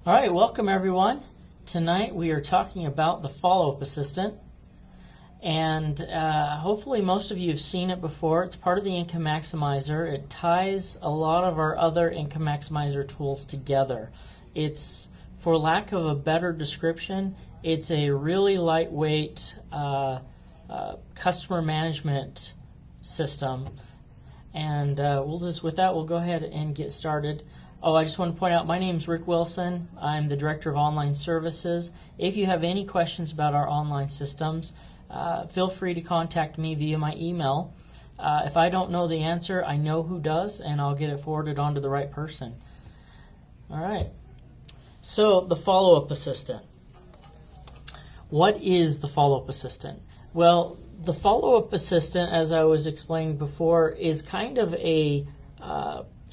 All right, welcome everyone. Tonight we are talking about the follow-up assistant, and hopefully most of you have seen it before. It's part of the income maximizer. It ties a lot of our other income maximizer tools together. It's, for lack of a better description, it's a really lightweight customer management system. And with that, we'll go ahead and get started. Oh, I just want to point out, my name is Rick Wilson. I'm the Director of Online Services. If you have any questions about our online systems, feel free to contact me via my email. If I don't know the answer, I know who does, and I'll get it forwarded on to the right person. All right. So, the follow-up assistant. What is the follow-up assistant? Well, the follow-up assistant, as I was explaining before, is kind of a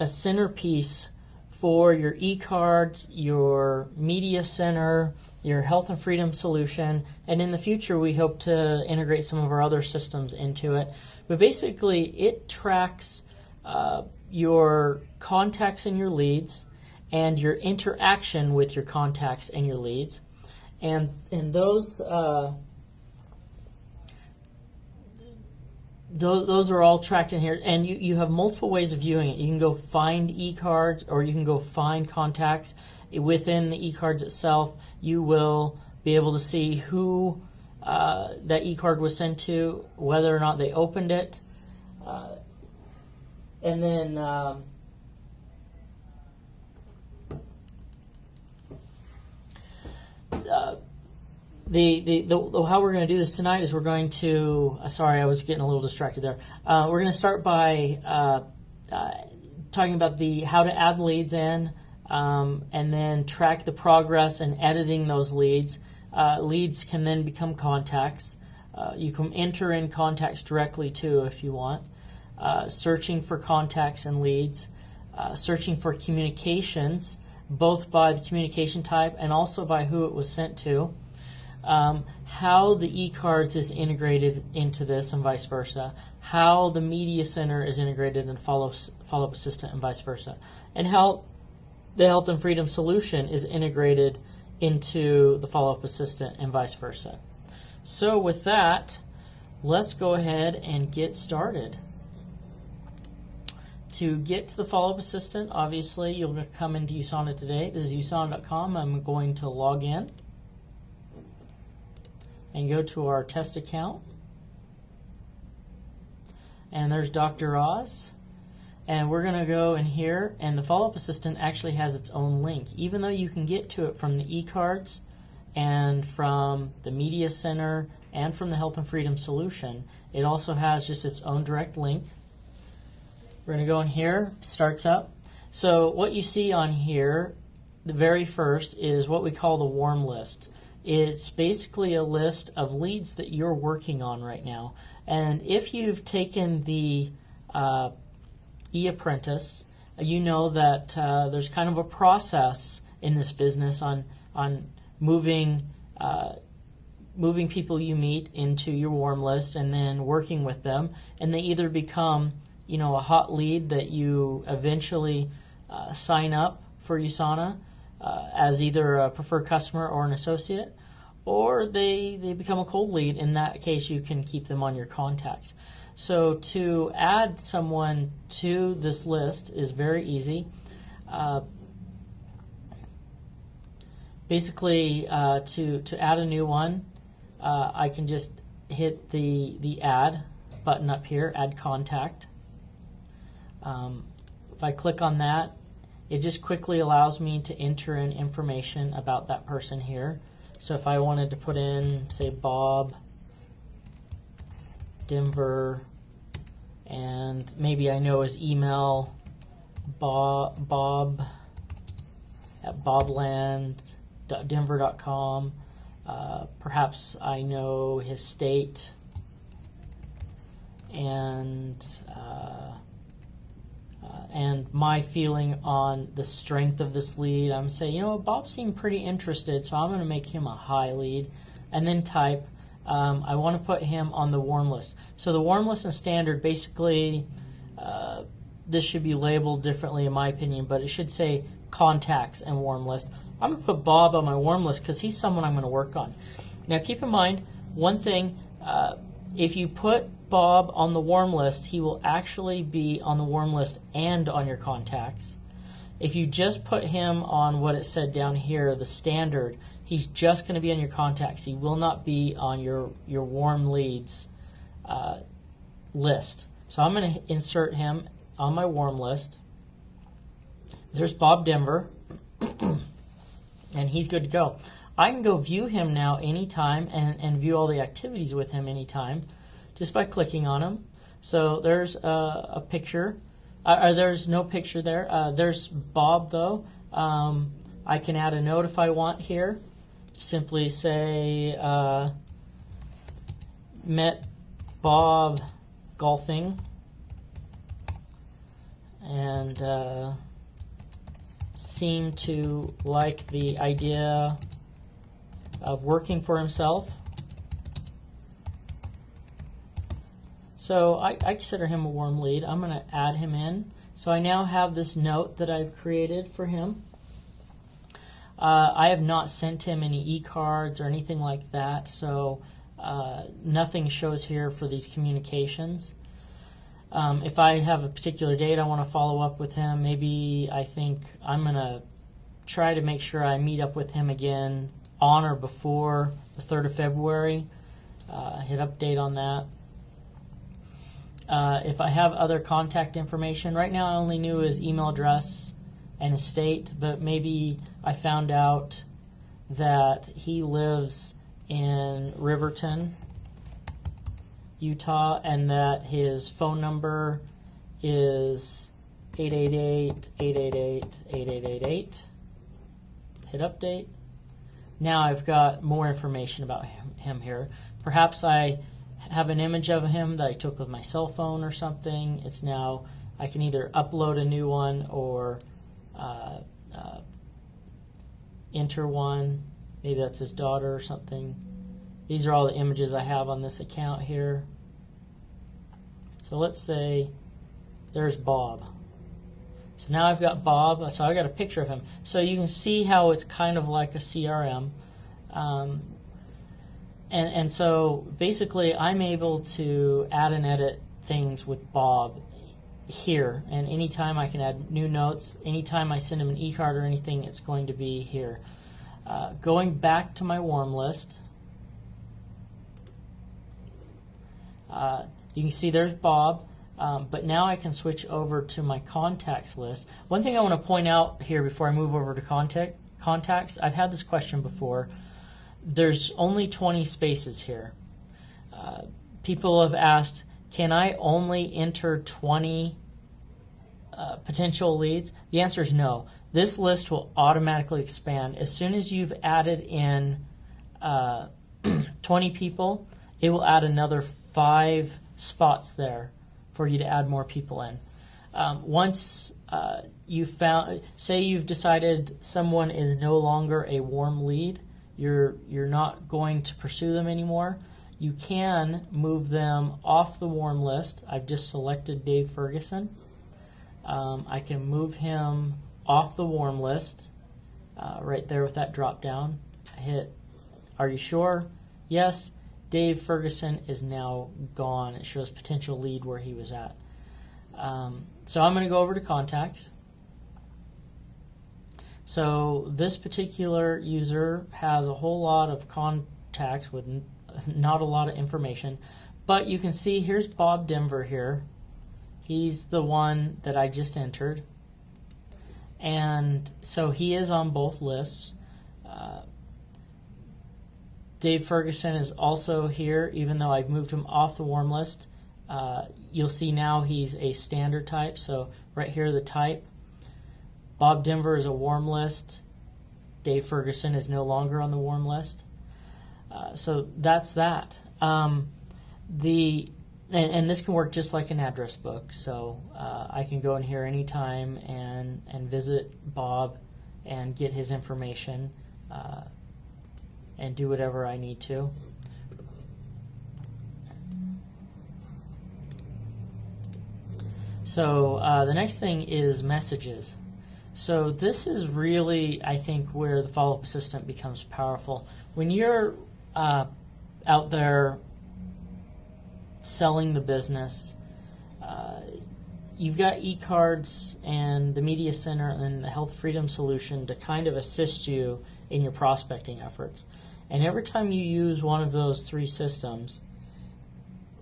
centerpiece for your e-cards, your media center, your health and freedom solution, and in the future we hope to integrate some of our other systems into it. But basically it tracks your contacts and your leads and your interaction with your contacts and your leads. And those are all tracked in here, and you have multiple ways of viewing it. You can go find e-cards, or you can go find contacts. Within the e-cards itself, you will be able to see who that e-card was sent to, whether or not they opened it, and then how we're going to do this tonight is we're going to, sorry, I was getting a little distracted there. We're going to start by talking about how to add leads in, and then track the progress and editing those leads. Leads can then become contacts. You can enter in contacts directly too if you want. Searching for contacts and leads. Searching for communications, both by the communication type and also by who it was sent to. How the e-cards is integrated into this and vice versa, how the media center is integrated in follow-up assistant and vice versa, and how the health and freedom solution is integrated into the follow-up assistant and vice versa. So with that, let's go ahead and get started. To get to the follow-up assistant, obviously you'll come into USANA today. This is USANA.com. I'm going to log in and go to our test account, and there's Dr. Oz, and we're going to go in here, and the follow-up assistant actually has its own link. Even though you can get to it from the e-cards and from the media center and from the health and freedom solution, it also has just its own direct link. We're going to go in here, starts up. So what you see on here, the very first, is what we call the warm list. It's basically a list of leads that you're working on right now. And if you've taken the e-apprentice, you know that there's kind of a process in this business on moving people you meet into your warm list and then working with them, and they either become a hot lead that you eventually sign up for USANA as either a preferred customer or an associate, or they become a cold lead. In that case, you can keep them on your contacts. So to add someone to this list is very easy. Basically, to add a new one, I can just hit the add button up here, add contact. If I click on that, it just quickly allows me to enter in information about that person here. So if I wanted to put in, say, Bob Denver, and maybe I know his email, bob at bobland.denver.com. Perhaps I know his state, and my feeling on the strength of this lead. I'm saying, Bob seemed pretty interested, so I'm going to make him a high lead, and then type. I want to put him on the warm list. So the warm list and standard, basically, this should be labeled differently in my opinion, but it should say contacts and warm list. I'm going to put Bob on my warm list because he's someone I'm going to work on. Now keep in mind one thing, if you put Bob on the warm list, he will actually be on the warm list and on your contacts. If you just put him on what it said down here, the standard, he's just going to be on your contacts. He will not be on your warm leads list. So I'm going to insert him on my warm list. There's Bob Denver, and he's good to go. I can go view him now anytime and view all the activities with him anytime just by clicking on him. So there's a picture. There's no picture there. There's Bob, though. I can add a note if I want here. Simply say, met Bob golfing, and seemed to like the idea of working for himself. So I consider him a warm lead. I'm going to add him in. So I now have this note that I've created for him. I have not sent him any e-cards or anything like that, so nothing shows here for these communications. If I have a particular date I want to follow up with him, maybe I think I'm going to try to make sure I meet up with him again on or before the 3rd of February. Hit update on that. If I have other contact information, right now I only knew his email address and his state, but maybe I found out that he lives in Riverton, Utah, and that his phone number is 888-888-8888. Hit update. Now I've got more information about him here. Perhaps I have an image of him that I took with my cell phone or something. It's now, I can either upload a new one or enter one. Maybe that's his daughter or something. These are all the images I have on this account here. So let's say there's Bob. So now I've got Bob, so I've got a picture of him. So you can see how it's kind of like a CRM. And so basically I'm able to add and edit things with Bob here, and anytime I can add new notes, anytime I send him an e-card or anything, it's going to be here. Going back to my warm list, you can see there's Bob, but now I can switch over to my contacts list. One thing I want to point out here before I move over to contacts, I've had this question before. There's only 20 spaces here. People have asked, can I only enter 20 potential leads? The answer is no. This list will automatically expand. As soon as you've added in 20 people, it will add another 5 spots there for you to add more people in. Once say you've decided someone is no longer a warm lead, you're not going to pursue them anymore, you can move them off the warm list. I've just selected Dave Ferguson. I can move him off the warm list right there with that drop down. I hit, are you sure? Yes. Dave Ferguson is now gone. It shows potential lead where he was at. So I'm going to go over to contacts. So this particular user has a whole lot of contacts with not a lot of information, but you can see here's Bob Denver here. He's the one that I just entered, and so he is on both lists. Dave Ferguson is also here, even though I've moved him off the warm list. You'll see now he's a standard type, so right here the type. Bob Denver is a warm list. Dave Ferguson is no longer on the warm list. So that's that. And this can work just like an address book. So I can go in here anytime and visit Bob and get his information and do whatever I need to. So the next thing is messages. So this is really, I think, where the follow-up assistant becomes powerful. When you're out there selling the business, you've got e-cards and the Media Center and the Health Freedom Solution to kind of assist you in your prospecting efforts. And every time you use one of those three systems,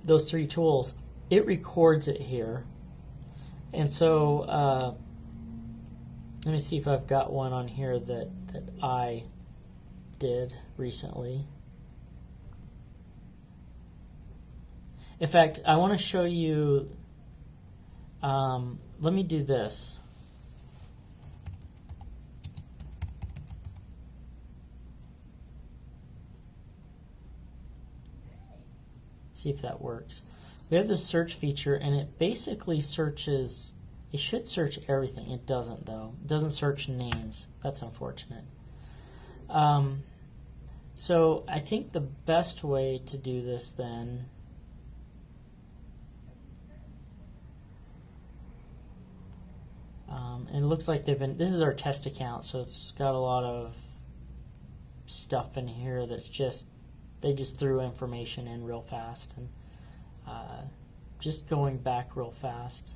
those three tools, it records it here. And so let me see if I've got one on here that I did recently. In fact, I want to show you, let me do this. See if that works. We have this search feature, and it basically searches, it should search everything. It doesn't, though. It doesn't search names. That's unfortunate. So I think the best way to do this then and it looks like this is our test account, so it's got a lot of stuff in here that's they just threw information in real fast, and just going back real fast.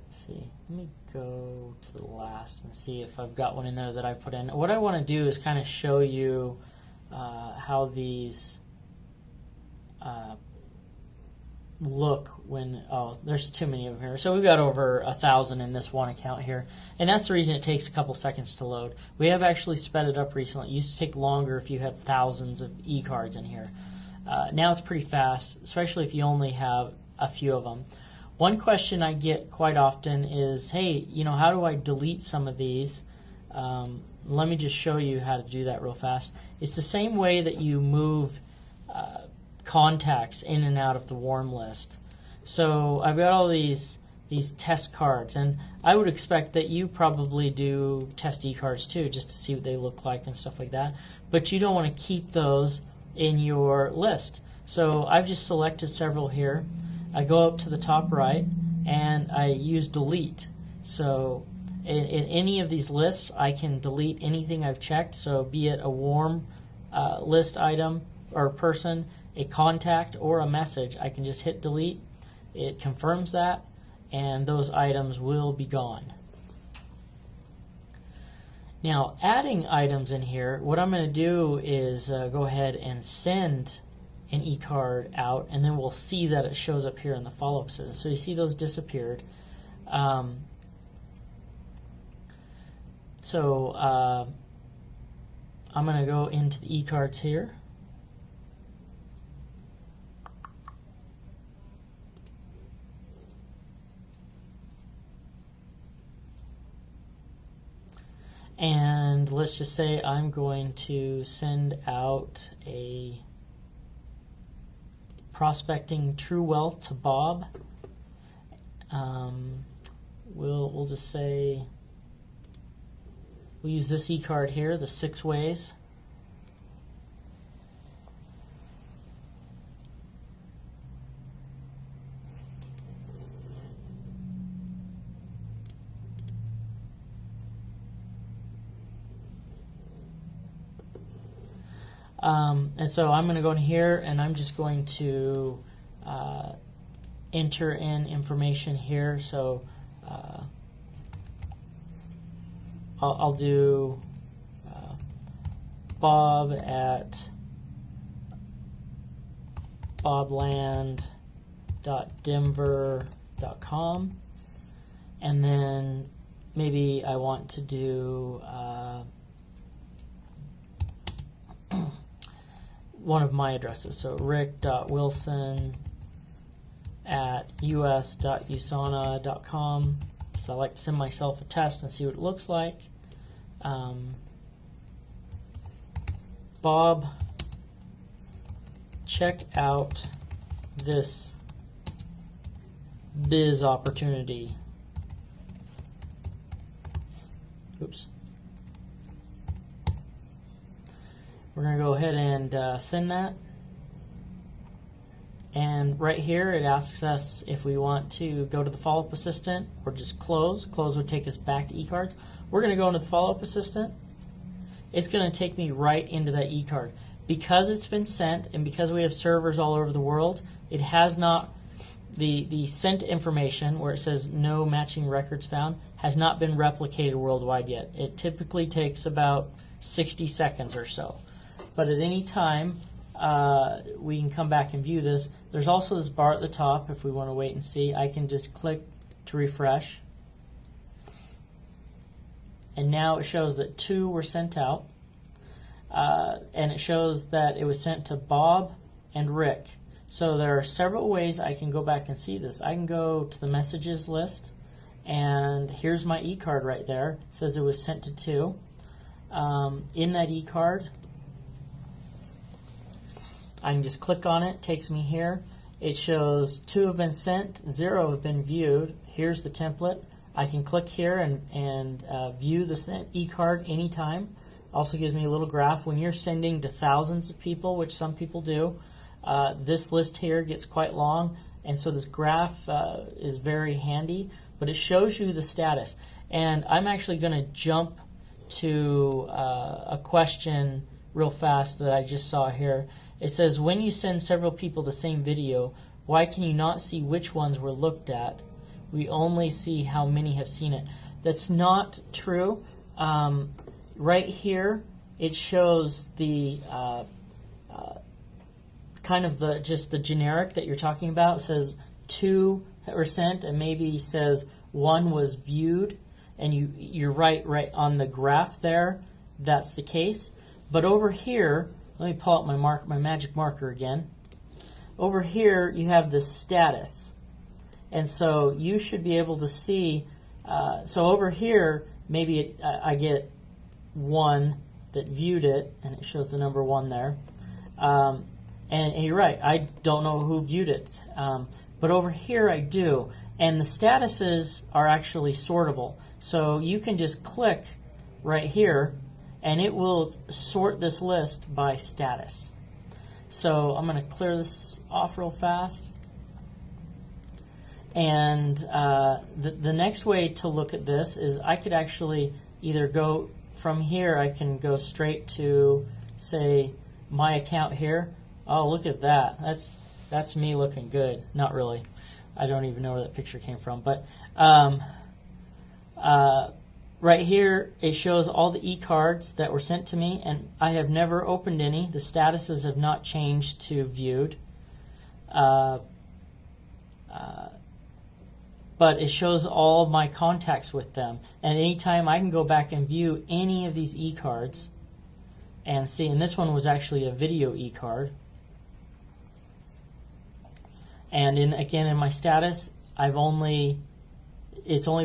Let's see, let me go to the last and see if I've got one in there that I put in. What I want to do is kind of show you how these look when, there's too many of them here. So we've got over 1,000 in this one account here, and that's the reason it takes a couple seconds to load. We have actually sped it up recently. It used to take longer if you had thousands of e-cards in here. Now it's pretty fast, especially if you only have a few of them. One question I get quite often is, hey, how do I delete some of these? Let me just show you how to do that real fast. It's the same way that you move contacts in and out of the warm list. So I've got all these test cards, and I would expect that you probably do test e-cards too, just to see what they look like and stuff like that. But you don't want to keep those in your list. So I've just selected several here. I go up to the top right and I use delete. So in any of these lists, I can delete anything I've checked. So be it a warm list item or person, a contact, or a message, I can just hit delete. It confirms that, and those items will be gone. Now, adding items in here, what I'm going to do is go ahead and send an e-card out, and then we'll see that it shows up here in the follow-up system. So you see those disappeared. So I'm going to go into the e-cards here. And let's just say I'm going to send out a prospecting True Wealth to Bob. We'll just say we'll use this e-card here, the 6 ways. And so I'm going to go in here and I'm just going to enter in information here. So I'll do Bob at bobland.denver.com, and then maybe I want to do one of my addresses, so rick.wilson@us.usana.com, so I like to send myself a test and see what it looks like. Bob, check out this biz opportunity. Oops. We're going to go ahead and send that. And right here it asks us if we want to go to the follow-up assistant or just close. Close would take us back to eCards. We're going to go into the follow-up assistant. It's going to take me right into that eCard. Because it's been sent and because we have servers all over the world, it has not, the sent information where it says no matching records found has not been replicated worldwide yet. It typically takes about 60 seconds or so. But at any time, we can come back and view this. There's also this bar at the top if we want to wait and see. I can just click to refresh. And now it shows that 2 were sent out. And it shows that it was sent to Bob and Rick. So there are several ways I can go back and see this. I can go to the messages list, and here's my eCard right there. It says it was sent to 2. In that eCard, I can just click on it. It takes me here. It shows 2 have been sent, 0 have been viewed. Here's the template. I can click here and view the sent eCard anytime. Also gives me a little graph. When you're sending to thousands of people, which some people do, this list here gets quite long, and so this graph is very handy, but it shows you the status. And I'm actually going to jump to a question real fast that I just saw here. It says, when you send several people the same video, why can you not see which ones were looked at? We only see how many have seen it. That's not true. Right here, it shows the kind of just the generic that you're talking about. It says 2 were sent, and maybe says 1 was viewed, and you're right on the graph there. That's the case. But over here, let me pull out my magic marker again. Over here, you have the status, and so you should be able to see. So over here, maybe I get 1 that viewed it, and it shows the number 1 there. And you're right, I don't know who viewed it. But over here I do. And the statuses are actually sortable. So you can just click right here, and it will sort this list by status. So I'm going to clear this off real fast. And the next way to look at this is I could actually either go from here, I can go straight to, say, my account here. Oh, look at that. That's me looking good. Not really. I don't even know where that picture came from. But right here, it shows all the e-cards that were sent to me, and I have never opened any. The statuses have not changed to viewed. But it shows all of my contacts with them. And anytime I can go back and view any of these e-cards and see, and this one was actually a video e-card. And again, in my status, it's only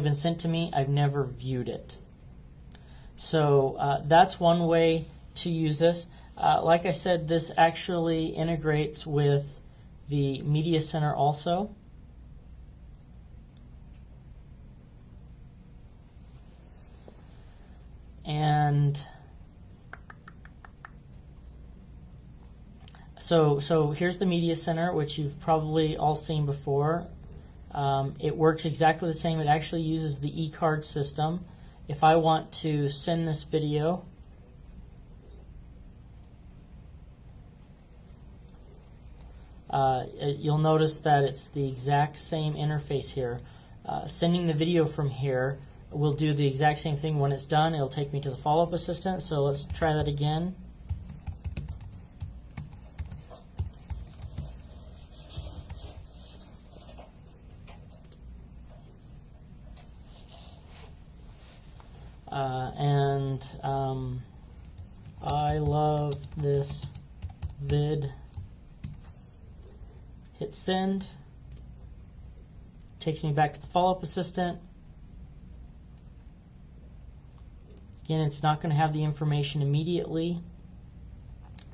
been sent to me. I've never viewed it. So that's one way to use this. Like I said, this actually integrates with the Media Center also. And so here's the Media Center, which you've probably all seen before. It works exactly the same. It actually uses the eCard system. If I want to send this video, you'll notice that it's the exact same interface here. Sending the video from here will do the exact same thing. When it's done, it'll take me to the follow-up assistant. So let's try that again. I love this vid. Hit send. Takes me back to the follow-up assistant. Again, it's not going to have the information immediately.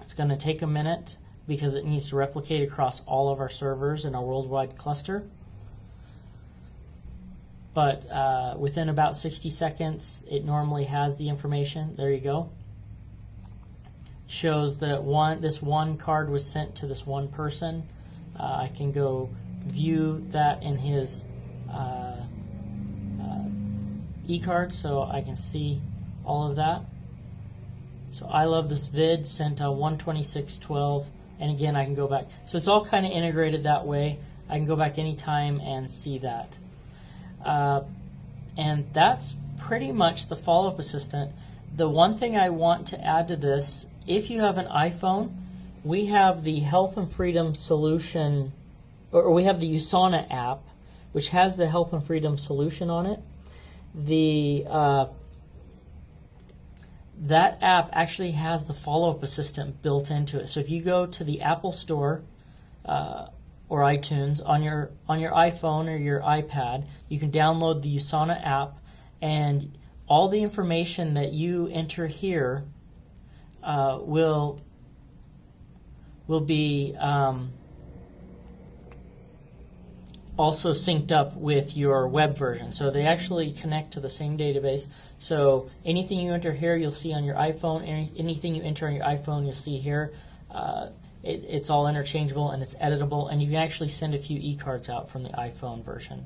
It's going to take a minute because it needs to replicate across all of our servers in our worldwide cluster. But within about 60 seconds, it normally has the information. There you go. Shows that this one card was sent to this one person. I can go view that in his e-card, so I can see all of that. So I love this vid sent on 126.12, and again I can go back. So it's all kind of integrated that way. I can go back anytime and see that. And that's pretty much the follow-up assistant. The one thing I want to add to this, if you have an iPhone, we have the Health and Freedom Solution, or we have the USANA app, which has the Health and Freedom Solution on it. That app actually has the follow-up assistant built into it. So if you go to the Apple Store or iTunes on your iPhone or your iPad, you can download the USANA app, and all the information that you enter here will be also synced up with your web version. So they actually connect to the same database. So anything you enter here, you'll see on your iPhone. Anything you enter on your iPhone, you'll see here. It's all interchangeable and it's editable, and you can actually send a few e-cards out from the iPhone version.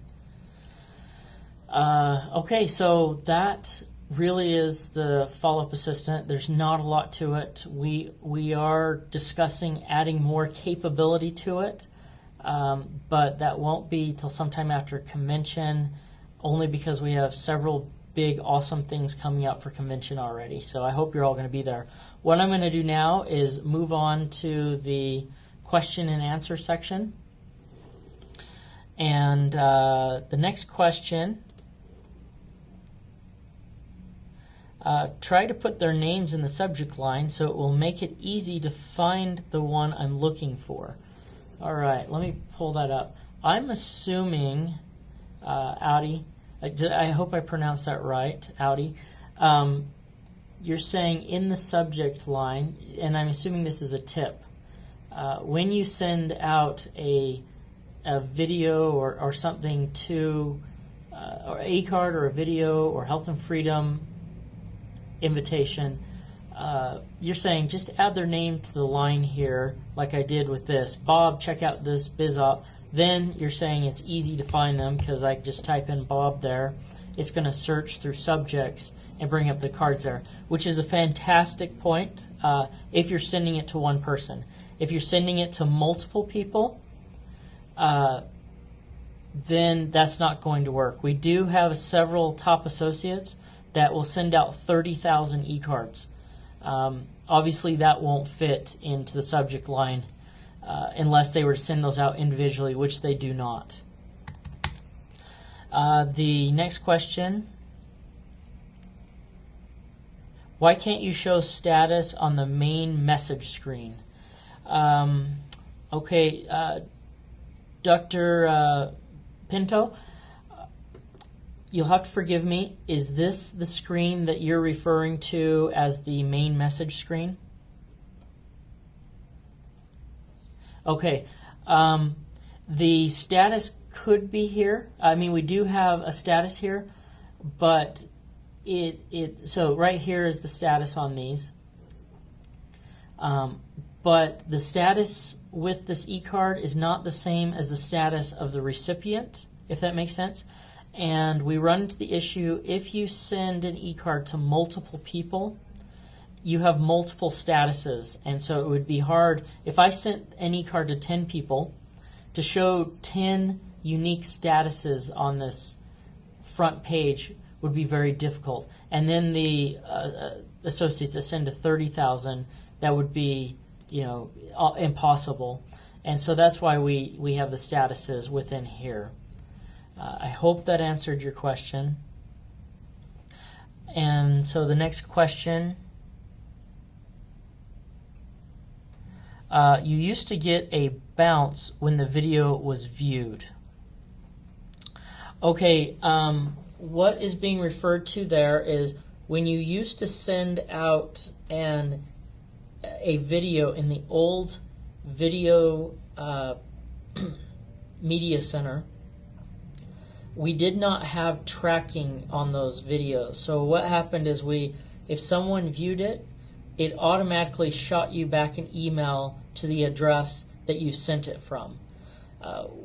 Okay, so that really is the follow-up assistant. There's not a lot to it. We are discussing adding more capability to it, but that won't be till sometime after convention, only because we have several big awesome things coming out for convention already. So I hope you're all going to be there. What I'm going to do now is move on to the question and answer section. And the next question, try to put their names in the subject line so it will make it easy to find the one I'm looking for. All right, let me pull that up. I'm assuming, Audi, I hope I pronounced that right, Audi. You're saying in the subject line, and I'm assuming this is a tip. When you send out a video or something to, or e-card or a video or Health and Freedom invitation, you're saying just add their name to the line here, like I did with this. Bob, check out this BizOp. Then you're saying it's easy to find them because I just type in Bob there. It's going to search through subjects and bring up the cards there, which is a fantastic point if you're sending it to one person. If you're sending it to multiple people, then that's not going to work. We do have several top associates that will send out 30,000 e-cards. Obviously, that won't fit into the subject line unless they were to send those out individually, which they do not. The next question, why can't you show status on the main message screen? Okay, Dr. Pinto, you'll have to forgive me. Is this the screen that you're referring to as the main message screen? Okay. The status could be here. I mean, we do have a status here, but so right here is the status on these. But the status with this e-card is not the same as the status of the recipient, if that makes sense. And we run into the issue, if you send an e-card to multiple people, you have multiple statuses. And so it would be hard, if I sent an e-card to 10 people, to show 10 unique statuses on this front page would be very difficult. And then the associates that send to 30,000, that would be, impossible. And so that's why we have the statuses within here. I hope that answered your question. And so the next question, you used to get a bounce when the video was viewed. Okay, what is being referred to there is when you used to send out a video in the old video media center, we did not have tracking on those videos. So what happened is if someone viewed it, it automatically shot you back an email to the address that you sent it from.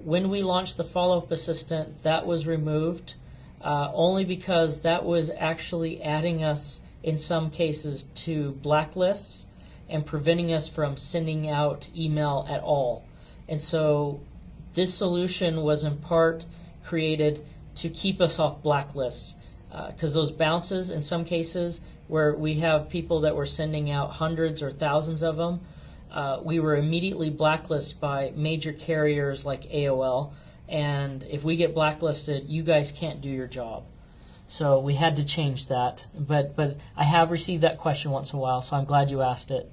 When we launched the follow-up assistant, that was removed only because that was actually adding us, in some cases, to blacklists and preventing us from sending out email at all. And so this solution was in part created to keep us off blacklists, because those bounces, in some cases where we have people that were sending out hundreds or thousands of them, we were immediately blacklisted by major carriers like AOL, and if we get blacklisted, you guys can't do your job. So we had to change that, but I have received that question once in a while, so I'm glad you asked it.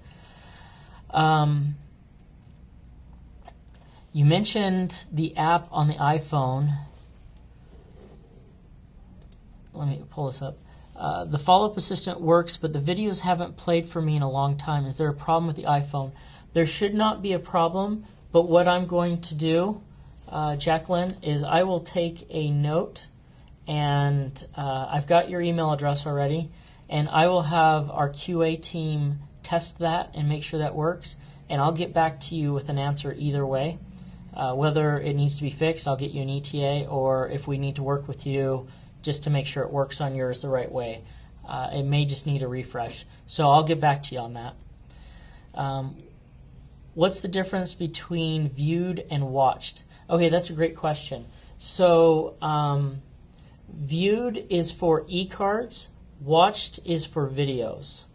You mentioned the app on the iPhone. Let me pull this up. The follow-up assistant works, but the videos haven't played for me in a long time. Is there a problem with the iPhone? There should not be a problem, but what I'm going to do, Jacqueline, is I will take a note, and I've got your email address already, and I will have our QA team test that and make sure that works, and I'll get back to you with an answer either way. Whether it needs to be fixed, I'll get you an ETA, or if we need to work with you just to make sure it works on yours the right way. It may just need a refresh. So I'll get back to you on that. What's the difference between viewed and watched? Okay, that's a great question. So viewed is for e-cards, watched is for videos.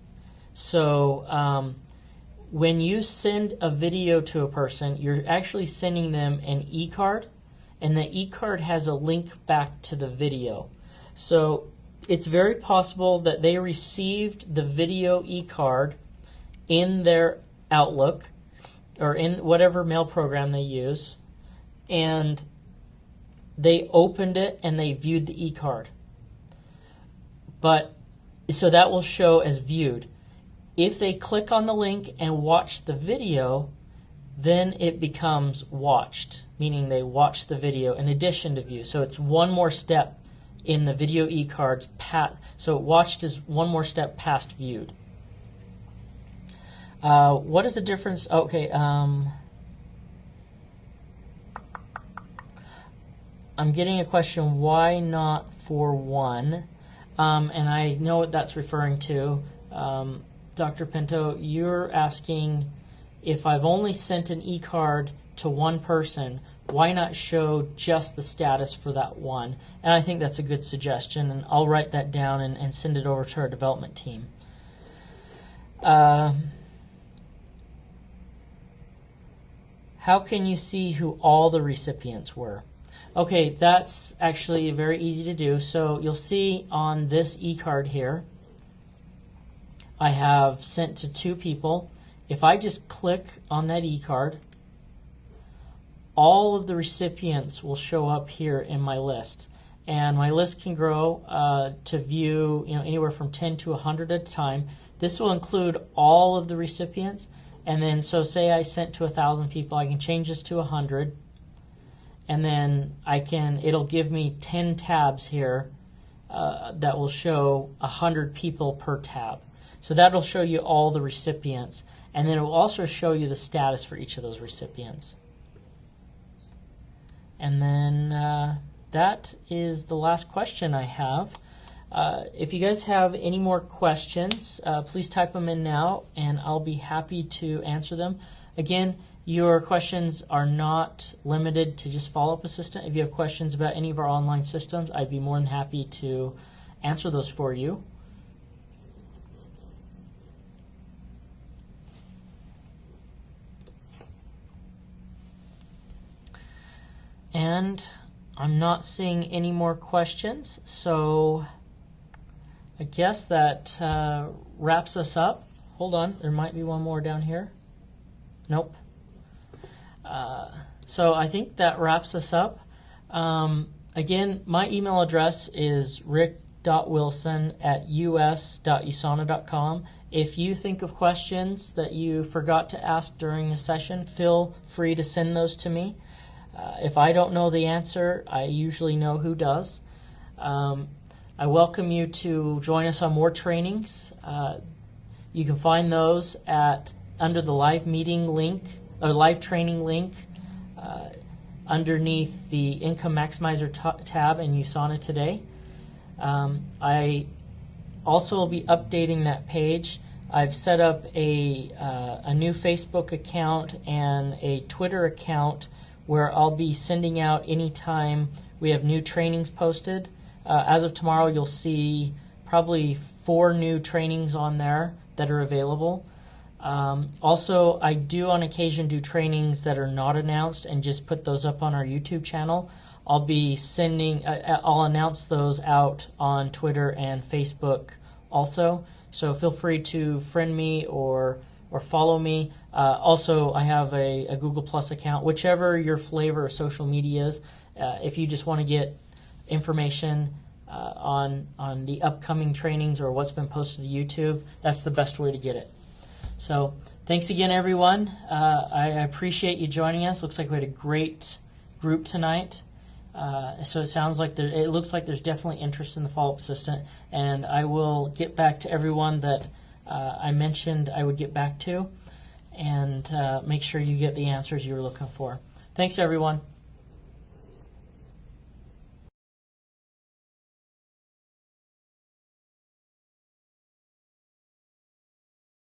So when you send a video to a person, you're actually sending them an e-card, and the e-card has a link back to the video. So it's very possible that they received the video e-card in their Outlook or in whatever mail program they use, and they opened it and they viewed the e-card. But so that will show as viewed. If they click on the link and watch the video, then it becomes watched, meaning they watch the video in addition to view. So it's one more step in the video e-cards. So watched is one more step past viewed. What is the difference? Okay, I'm getting a question, why not for one? And I know what that's referring to. Dr. Pinto, you're asking if I've only sent an e-card to one person, why not show just the status for that one? And I think that's a good suggestion, and I'll write that down and send it over to our development team. How can you see who all the recipients were? Okay, that's actually very easy to do. So you'll see on this e-card here, I have sent to 2 people. If I just click on that e-card, all of the recipients will show up here in my list. And my list can grow to view anywhere from 10 to 100 at a time. This will include all of the recipients. And then, so say I sent to 1,000 people, I can change this to 100. And then it'll give me 10 tabs here that will show 100 people per tab. So that'll show you all the recipients, and then it will also show you the status for each of those recipients. And then that is the last question I have. If you guys have any more questions, please type them in now, and I'll be happy to answer them. Again, your questions are not limited to just Follow-Up Assistant. If you have questions about any of our online systems, I'd be more than happy to answer those for you. And I'm not seeing any more questions, so I guess that wraps us up. Hold on, there might be one more down here. Nope. So I think that wraps us up. Again, my email address is rick.wilson@us.usana.com. If you think of questions that you forgot to ask during a session, feel free to send those to me. If I don't know the answer, I usually know who does. I welcome you to join us on more trainings. You can find those under the live meeting link or live training link underneath the Income Maximizer tab in USANA today. I also will be updating that page. I've set up a new Facebook account and a Twitter account where I'll be sending out anytime we have new trainings posted. As of tomorrow, you'll see probably 4 new trainings on there that are available. Also, I do on occasion do trainings that are not announced and just put those up on our YouTube channel. I'll be sending, I'll announce those out on Twitter and Facebook also. So feel free to friend me or follow me. Also, I have a Google Plus account, whichever your flavor of social media is. If you just want to get information on the upcoming trainings or what's been posted to YouTube, that's the best way to get it. So thanks again, everyone. I appreciate you joining us. Looks like we had a great group tonight. So it looks like there's definitely interest in the follow-up assistant, and I will get back to everyone that I mentioned I would get back to, and make sure you get the answers you were looking for. Thanks, everyone.